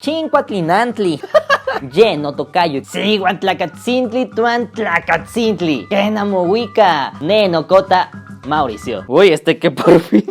Chincuatlinantli. Lleno tocayo. Siguantlacatcintli, tuantlacatcintli. Kenamohuica. Nenocota. Mauricio. Uy, que por fin.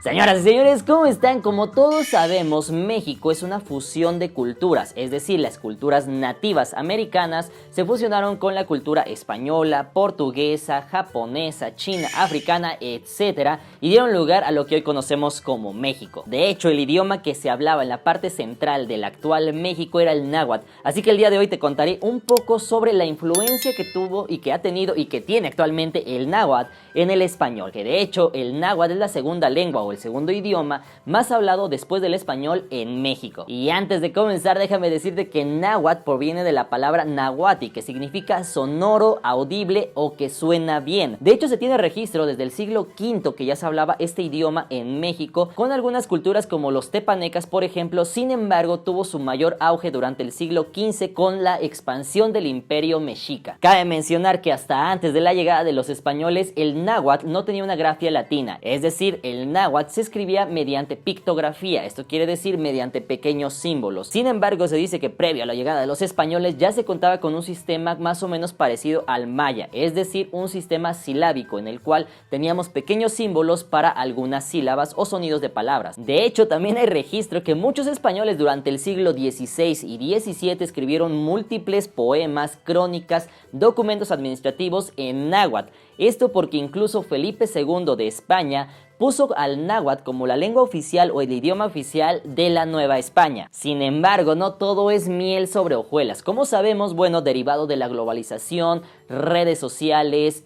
Señoras y señores, ¿cómo están? Como todos sabemos, México es una fusión de culturas, es decir, las culturas nativas americanas se fusionaron con la cultura española, portuguesa, japonesa, china, africana, etc. y dieron lugar a lo que hoy conocemos como México. De hecho, el idioma que se hablaba en la parte central del actual México era el náhuatl, así que el día de hoy te contaré un poco sobre la influencia que tuvo y que ha tenido y que tiene actualmente el náhuatl en el español, que de hecho el náhuatl es la segunda lengua o el segundo idioma más hablado después del español en México. Y antes de comenzar, déjame decirte que náhuatl proviene de la palabra nahuatl, que significa sonoro, audible o que suena bien. De hecho, se tiene registro desde el siglo V que ya se hablaba este idioma en México, con algunas culturas como los tepanecas, por ejemplo. Sin embargo, tuvo su mayor auge durante el siglo XV con la expansión del imperio mexica. Cabe mencionar que hasta antes de la llegada de los españoles, el náhuatl no tenía una grafía latina, es decir, el náhuatl se escribía mediante pictografía, esto quiere decir mediante pequeños símbolos. Sin embargo, se dice que previo a la llegada de los españoles ya se contaba con un sistema más o menos parecido al maya, es decir, un sistema silábico en el cual teníamos pequeños símbolos para algunas sílabas o sonidos de palabras. De hecho, también hay registro que muchos españoles durante el siglo XVI y XVII escribieron múltiples poemas, crónicas, documentos administrativos en náhuatl. Esto porque incluso Felipe II de España puso al náhuatl como la lengua oficial o el idioma oficial de la Nueva España. Sin embargo, no todo es miel sobre hojuelas. Como sabemos, bueno, derivado de la globalización, redes sociales,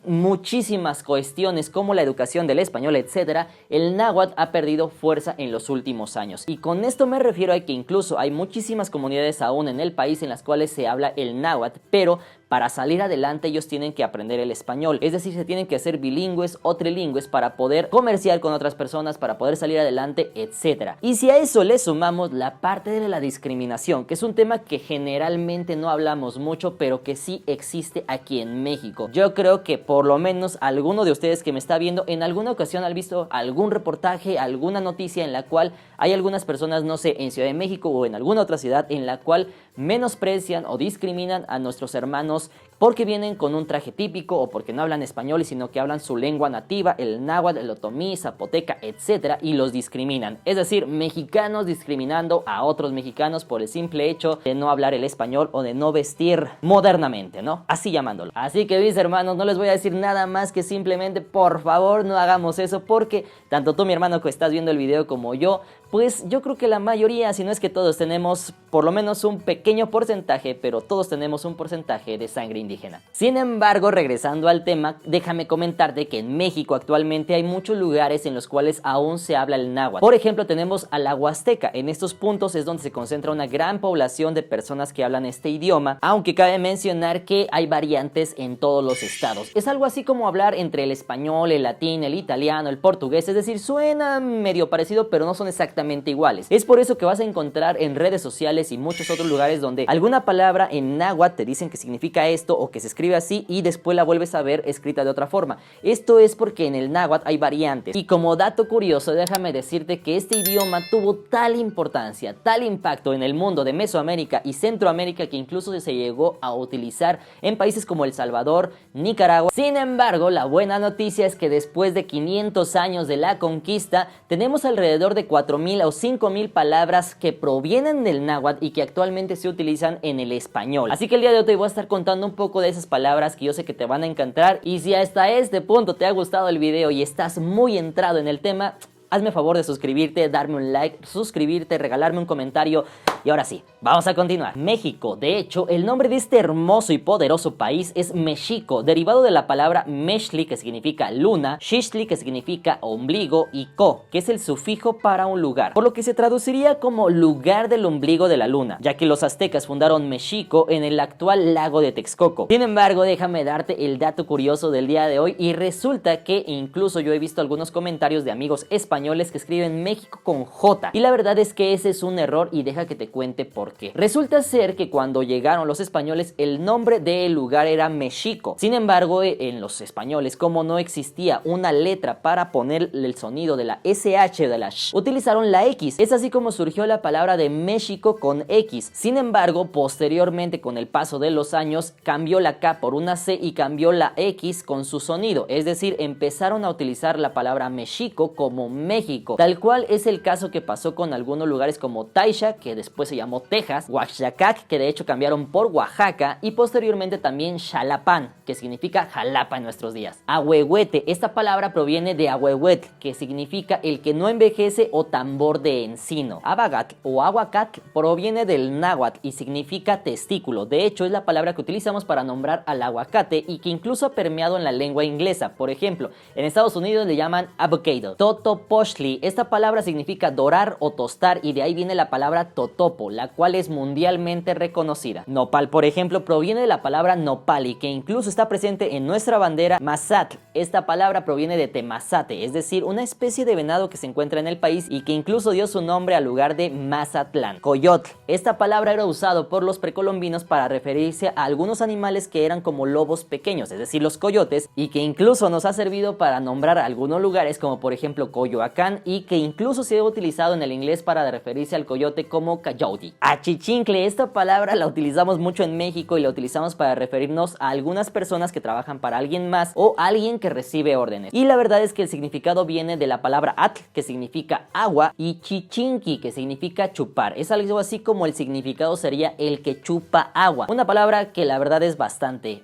muchísimas cuestiones como la educación del español, etc., el náhuatl ha perdido fuerza en los últimos años. Y con esto me refiero a que incluso hay muchísimas comunidades aún en el país en las cuales se habla el náhuatl, pero para salir adelante ellos tienen que aprender el español, es decir, se tienen que hacer bilingües o trilingües para poder comerciar con otras personas, para poder salir adelante, etc. Y si a eso le sumamos la parte de la discriminación, que es un tema que generalmente no hablamos mucho, pero que sí existe aquí en México. Yo creo que por lo menos alguno de ustedes que me está viendo en alguna ocasión han visto algún reportaje, alguna noticia en la cual hay algunas personas, no sé, en Ciudad de México o en alguna otra ciudad en la cual menosprecian o discriminan a nuestros hermanos porque vienen con un traje típico o porque no hablan español, sino que hablan su lengua nativa, el náhuatl, el otomí, zapoteca, etc. y los discriminan. Es decir, mexicanos discriminando a otros mexicanos por el simple hecho de no hablar el español o de no vestir modernamente, ¿no? Así llamándolo. Así que, mis hermanos, no les voy a decir nada más que simplemente, por favor, no hagamos eso, porque tanto tú, mi hermano, que estás viendo el video, como yo, pues yo creo que la mayoría, si no es que todos, tenemos por lo menos un pequeño porcentaje, pero todos tenemos un porcentaje de sangre indígena. Sin embargo, regresando al tema, déjame comentarte que en México actualmente hay muchos lugares en los cuales aún se habla el náhuatl. Por ejemplo, tenemos a la Huasteca. En estos puntos es donde se concentra una gran población de personas que hablan este idioma, aunque cabe mencionar que hay variantes en todos los estados. Es algo así como hablar entre el español, el latín, el italiano, el portugués, es decir, suena medio parecido, pero no son exactamente iguales. Es por eso que vas a encontrar en redes sociales y muchos otros lugares donde alguna palabra en náhuatl te dicen que significa esto o que se escribe así y después la vuelves a ver escrita de otra forma. Esto es porque en el náhuatl hay variantes. Y como dato curioso, déjame decirte que este idioma tuvo tal importancia, tal impacto en el mundo de Mesoamérica y Centroamérica que incluso se llegó a utilizar en países como El Salvador, Nicaragua. Sin embargo, la buena noticia es que después de 500 años de la conquista, tenemos alrededor de 4,000 o 5,000 palabras que provienen del náhuatl y que actualmente se utilizan en el español. Así que el día de hoy te voy a estar contando un poco de esas palabras que yo sé que te van a encantar. Y si hasta este punto te ha gustado el video y estás muy entrado en el tema, hazme favor de suscribirte, darme un like, suscribirte, regalarme un comentario. Y ahora sí, vamos a continuar. México, de hecho, el nombre de este hermoso y poderoso país es Mexico, derivado de la palabra mextli, que significa luna, xixtli, que significa ombligo, y co, que es el sufijo para un lugar, por lo que se traduciría como lugar del ombligo de la luna, ya que los aztecas fundaron Mexico en el actual lago de Texcoco. Sin embargo, déjame darte el dato curioso del día de hoy, y resulta que incluso yo he visto algunos comentarios de amigos españoles que escriben México con J, y la verdad es que ese es un error, y deja que te cuente por qué. Resulta ser que cuando llegaron los españoles, el nombre del lugar era Mexico. Sin embargo, en los españoles, como no existía una letra para poner el sonido de la SH o de la sh, utilizaron la X. Es así como surgió la palabra de México con X. Sin embargo, posteriormente, con el paso de los años, cambió la K por una C y cambió la X con su sonido. Es decir, empezaron a utilizar la palabra México como México. Tal cual es el caso que pasó con algunos lugares como Taisha, que después se llamó Texas, Oaxacac, que de hecho cambiaron por Oaxaca, y posteriormente también Xalapán, que significa Jalapa en nuestros días. Ahuehuete, esta palabra proviene de ahuehuetl, que significa el que no envejece o tambor de encino. Abagatl o aguacatl proviene del náhuatl y significa testículo. De hecho, es la palabra que utilizamos para nombrar al aguacate y que incluso ha permeado en la lengua inglesa. Por ejemplo, en Estados Unidos le llaman avocado. Totopochtli, esta palabra significa dorar o tostar y de ahí viene la palabra totopo, la cual es mundialmente reconocida. Nopal, por ejemplo, proviene de la palabra nopali, que incluso está presente en nuestra bandera. Mazatl, esta palabra proviene de temazate, es decir, una especie de venado que se encuentra en el país y que incluso dio su nombre al lugar de Mazatlán. Coyotl, esta palabra era usado por los precolombinos para referirse a algunos animales que eran como lobos pequeños, es decir, los coyotes, y que incluso nos ha servido para nombrar algunos lugares como por ejemplo Coyoacán, y que incluso se ha utilizado en el inglés para referirse al coyote como coyote. Achichincle, esta palabra la utilizamos mucho en México y la utilizamos para referirnos a algunas personas que trabajan para alguien más o alguien que recibe órdenes. Y la verdad es que el significado viene de la palabra atl, que significa agua, y chichinqui, que significa chupar. Es algo así como el significado sería el que chupa agua. Una palabra que la verdad es bastante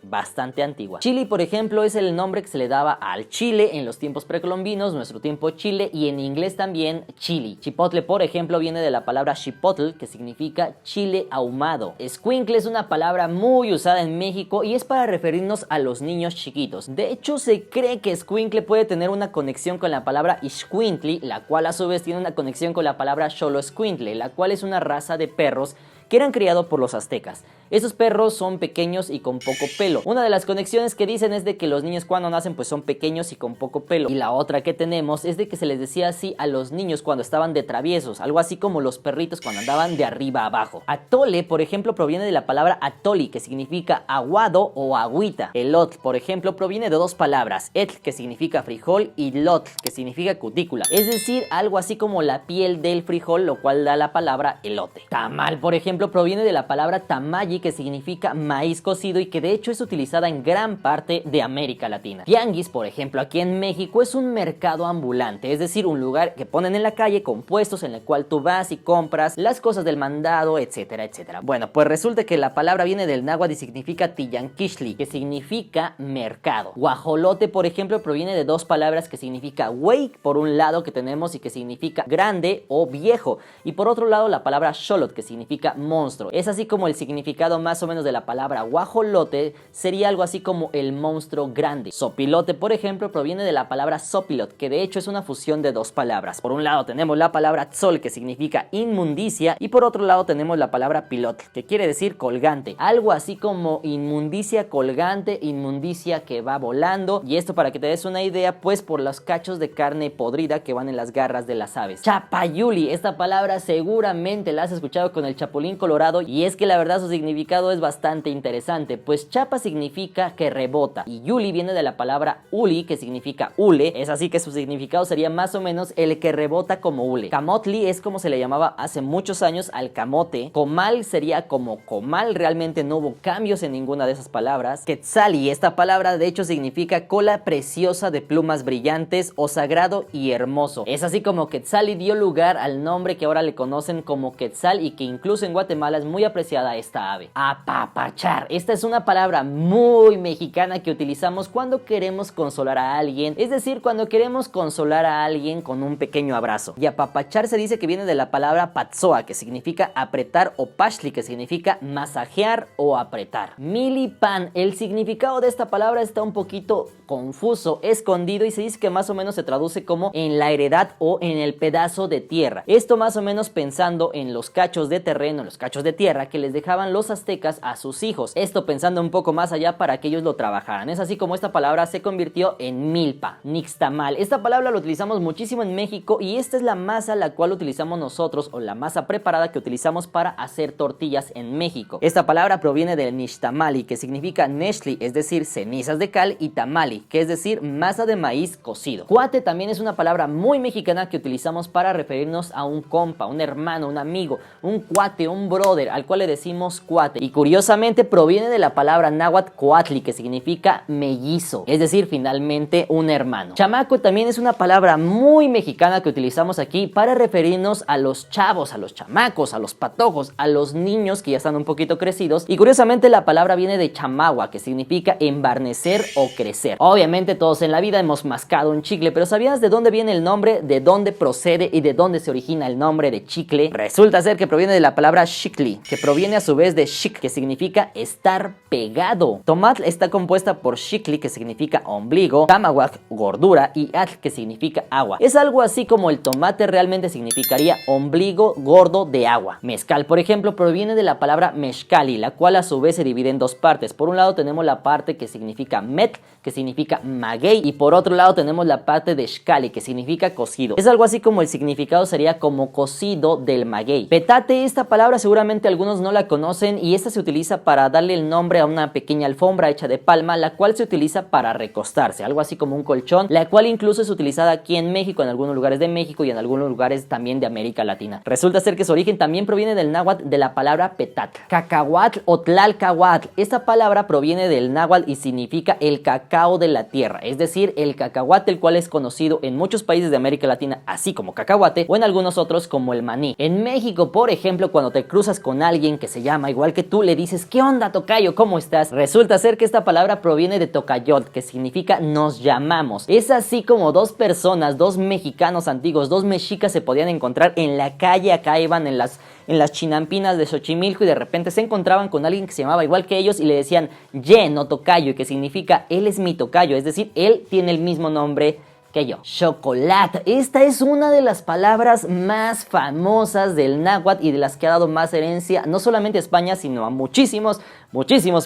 antigua. Chili, por ejemplo, es el nombre que se le daba al chile en los tiempos precolombinos, nuestro tiempo Chile, y en inglés también chili. Chipotle, por ejemplo, viene de la palabra chipotle, que significa chile ahumado. Escuincle es una palabra muy usada en México y es para referirnos a los niños chiquitos. De hecho, se cree que escuincle puede tener una conexión con la palabra ixcuintli, la cual a su vez tiene una conexión con la palabra xoloescuintle, la cual es una raza de perros que eran criados por los aztecas. Estos perros son pequeños y con poco pelo. Una de las conexiones que dicen es de que los niños cuando nacen pues son pequeños y con poco pelo. Y la otra que tenemos es de que se les decía así a los niños cuando estaban de traviesos, algo así como los perritos cuando andaban de arriba a abajo. Atole, por ejemplo, proviene de la palabra atoli, que significa aguado o agüita. Elotl, por ejemplo, proviene de dos palabras, etl, que significa frijol, y lotl, que significa cutícula. Es decir, algo así como la piel del frijol, lo cual da la palabra elote. Tamal, por ejemplo, proviene de la palabra tamayi, que significa maíz cocido y que de hecho es utilizada en gran parte de América Latina. Tianguis, por ejemplo, aquí en México es un mercado ambulante, es decir, un lugar que ponen en la calle con puestos en el cual tú vas y compras las cosas del mandado, etcétera, etcétera. Bueno, pues resulta que la palabra viene del náhuatl y significa tillanquixtli, que significa mercado. Guajolote, por ejemplo, proviene de dos palabras que significa güey, por un lado, que tenemos y que significa grande o viejo, y por otro lado la palabra xolot, que significa monstruo. Es así como el significado más o menos de la palabra guajolote sería algo así como el monstruo grande. Sopilote, por ejemplo, proviene de la palabra sopilot, que de hecho es una fusión de dos palabras. Por un lado tenemos la palabra tzol, que significa inmundicia, y por otro lado tenemos la palabra pilot, que quiere decir colgante. Algo así como inmundicia colgante, inmundicia que va volando, y esto para que te des una idea, pues por los cachos de carne podrida que van en las garras de las aves. Chapayuli, esta palabra seguramente la has escuchado con el Chapulín Colorado, y es que la verdad su significado es bastante interesante, pues chapa significa que rebota y yuli viene de la palabra uli, que significa hule. Es así que su significado sería más o menos el que rebota como hule. Camotli es como se le llamaba hace muchos años al camote. Comal sería como comal, realmente no hubo cambios en ninguna de esas palabras. Quetzali, esta palabra de hecho significa cola preciosa de plumas brillantes o sagrado y hermoso. Es así como Quetzali dio lugar al nombre que ahora le conocen como Quetzal y que incluso en Guatemala es muy apreciada esta ave. Apapachar, esta es una palabra muy mexicana que utilizamos cuando queremos consolar a alguien, es decir, cuando queremos consolar a alguien con un pequeño abrazo. Y apapachar se dice que viene de la palabra patzoa, que significa apretar, o pashli, que significa masajear o apretar. Milipan, el significado de esta palabra está un poquito confuso, escondido, y se dice que más o menos se traduce como en la heredad o en el pedazo de tierra. Esto más o menos pensando en los cachos de terreno, los cachos de tierra que les dejaban los aztecas a sus hijos, esto pensando un poco más allá para que ellos lo trabajaran. Es así como esta palabra se convirtió en milpa, nixtamal. Esta palabra la utilizamos muchísimo en México y esta es la masa la cual utilizamos nosotros, o la masa preparada que utilizamos para hacer tortillas en México. Esta palabra proviene del nixtamali, que significa nextli, es decir, cenizas de cal, y tamali, que es decir, masa de maíz cocido. Cuate también es una palabra muy mexicana que utilizamos para referirnos a un compa, un hermano, un amigo, un cuate, un brother, al cual le decimos cuate. Y curiosamente proviene de la palabra náhuatl coatli, que significa mellizo, es decir, finalmente un hermano. Chamaco también es una palabra muy mexicana que utilizamos aquí para referirnos a los chavos, a los chamacos, a los patojos, a los niños que ya están un poquito crecidos. Y curiosamente la palabra viene de chamagua, que significa embarnecer o crecer. Obviamente todos en la vida hemos mascado un chicle, pero ¿sabías de dónde viene el nombre, de dónde procede y de dónde se origina el nombre de chicle? Resulta ser que proviene de la palabra xicli, que proviene a su vez de xic, que significa estar pegado. Tomatl está compuesta por xicli, que significa ombligo, tamahuac, gordura, y atl, que significa agua. Es algo así como el tomate realmente significaría ombligo gordo de agua. Mezcal, por ejemplo, proviene de la palabra mezcali, la cual a su vez se divide en dos partes. Por un lado tenemos la parte que significa met, que significa maguey, y por otro lado tenemos la parte de xcali, que significa cocido. Es algo así como el significado sería como cocido del maguey. Petate, esta palabra seguramente algunos no la conocen, y esta se utiliza para darle el nombre a una pequeña alfombra hecha de palma, la cual se utiliza para recostarse, algo así como un colchón, la cual incluso es utilizada aquí en México, en algunos lugares de México y en algunos lugares también de América Latina. Resulta ser que su origen también proviene del náhuatl, de la palabra petatl. Cacahuatl o tlalcahuatl, esta palabra proviene del náhuatl y significa el cacao de la tierra, es decir, el cacahuate, el cual es conocido en muchos países de América Latina así como cacahuate, o en algunos otros como el maní. En México, por ejemplo, cuando te cruzas con alguien que se llama igual que tú, le dices: ¿qué onda, tocayo? ¿Cómo estás? Resulta ser que esta palabra proviene de tocayot, que significa nos llamamos. Es así como dos personas, dos mexicanos antiguos, dos mexicas se podían encontrar en la calle, acá iban en las chinampinas de Xochimilco, y de repente se encontraban con alguien que se llamaba igual que ellos y le decían ye, no tocayo, que significa él es mi tocayo, es decir, él tiene el mismo nombre que yo. Chocolate, esta es una de las palabras más famosas del náhuatl y de las que ha dado más herencia no solamente a España, sino a muchísimos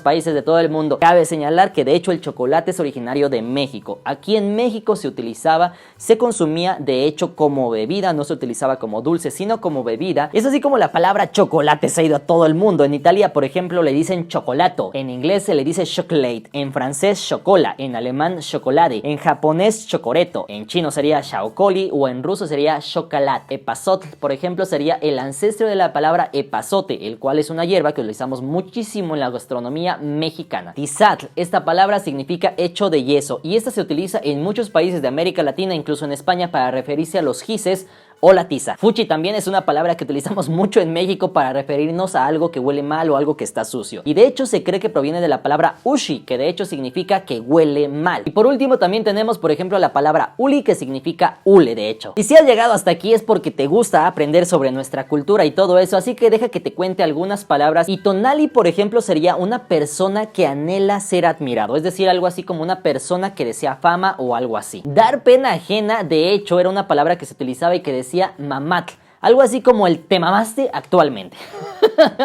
países de todo el mundo. Cabe señalar que de hecho el chocolate es originario de México. Aquí en México se consumía de hecho como bebida, no se utilizaba como dulce, sino como bebida. Es así como la palabra chocolate se ha ido a todo el mundo. En Italia, por ejemplo, le dicen chocolato, en inglés se le dice chocolate, en francés chocola, en alemán chocolate, en japonés chocoreto, en chino sería shaokoli o en ruso sería chocolat. Epazotl, por ejemplo, sería el ancestro de la palabra epazote, el cual es una hierba que utilizamos muchísimo en la gastronomía mexicana. Tizatl, esta palabra significa hecho de yeso, y esta se utiliza en muchos países de América Latina, incluso en España, para referirse a los gises o la tiza. Fuchi también es una palabra que utilizamos mucho en México para referirnos a algo que huele mal o algo que está sucio. Y de hecho se cree que proviene de la palabra ushi, que de hecho significa que huele mal. Y por último también tenemos, por ejemplo, la palabra uli, que significa hule, de hecho. Y si has llegado hasta aquí es porque te gusta aprender sobre nuestra cultura y todo eso, así que deja que te cuente algunas palabras. Y tonali, por ejemplo, sería una persona que anhela ser admirado, es decir, algo así como una persona que desea fama o algo así. Dar pena ajena, de hecho, era una palabra que se utilizaba y que decía mamatl, algo así como el te mamaste actualmente.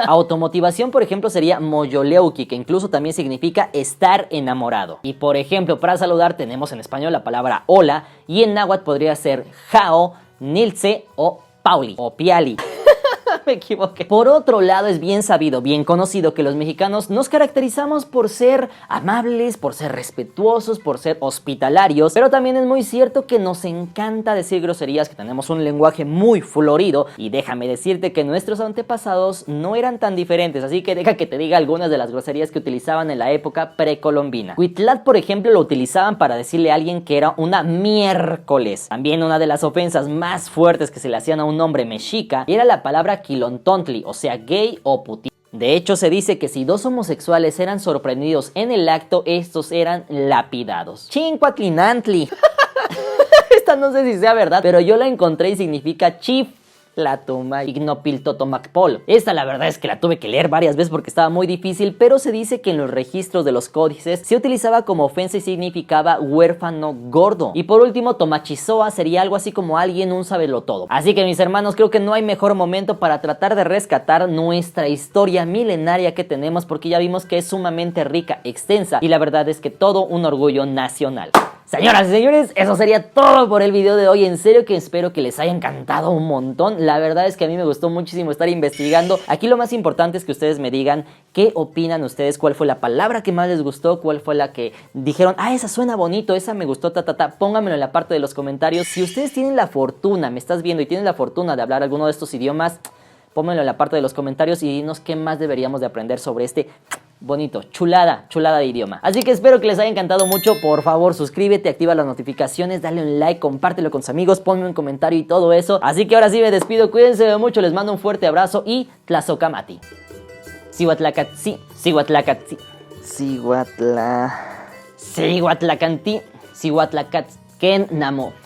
Automotivación, por ejemplo, sería moyoleuki, que incluso también significa estar enamorado. Y por ejemplo, para saludar tenemos en español la palabra hola, y en náhuatl podría ser jao, nilce o pauli o piali. Me equivoqué. Por otro lado, es bien sabido, bien conocido que los mexicanos nos caracterizamos por ser amables, por ser respetuosos, por ser hospitalarios, pero también es muy cierto que nos encanta decir groserías, que tenemos un lenguaje muy florido, y déjame decirte que nuestros antepasados no eran tan diferentes, así que deja que te diga algunas de las groserías que utilizaban en la época precolombina. Huitlat, por ejemplo, lo utilizaban para decirle a alguien que era una miércoles. También una de las ofensas más fuertes que se le hacían a un hombre mexica era la palabra quilontontli, o sea, gay o puti. De hecho, se dice que si dos homosexuales eran sorprendidos en el acto, estos eran lapidados. Chincuatlinantli. Esta no sé si sea verdad, pero yo la encontré y significa chif Ignopiltotomacpol. Esta la verdad es que la tuve que leer varias veces porque estaba muy difícil, pero se dice que en los registros de los códices se utilizaba como ofensa y significaba huérfano gordo. Y por último, Tomachizoa sería algo así como alguien un sabelotodo. Así que mis hermanos, creo que no hay mejor momento para tratar de rescatar nuestra historia milenaria que tenemos, porque ya vimos que es sumamente rica, extensa y la verdad es que todo un orgullo nacional. Señoras y señores, eso sería todo por el video de hoy. En serio que espero que les haya encantado un montón. La verdad es que a mí me gustó muchísimo estar investigando. Aquí lo más importante es que ustedes me digan qué opinan ustedes, cuál fue la palabra que más les gustó, cuál fue la que dijeron, ah, esa suena bonito, esa me gustó, Pónganmelo en la parte de los comentarios. Si ustedes tienen la fortuna, me estás viendo y tienen la fortuna de hablar alguno de estos idiomas, pónganmelo en la parte de los comentarios y dinos qué más deberíamos de aprender sobre este bonito, chulada de idioma. Así que espero que les haya encantado mucho. Por favor, suscríbete, activa las notificaciones, dale un like, compártelo con tus amigos, ponme un comentario y todo eso. Así que ahora sí me despido, cuídense mucho, les mando un fuerte abrazo y Tlazocamati. Cihuatlacatzi, Cihuatlacatzi, Cihuatlacanti, Cihuatlacatken Namo.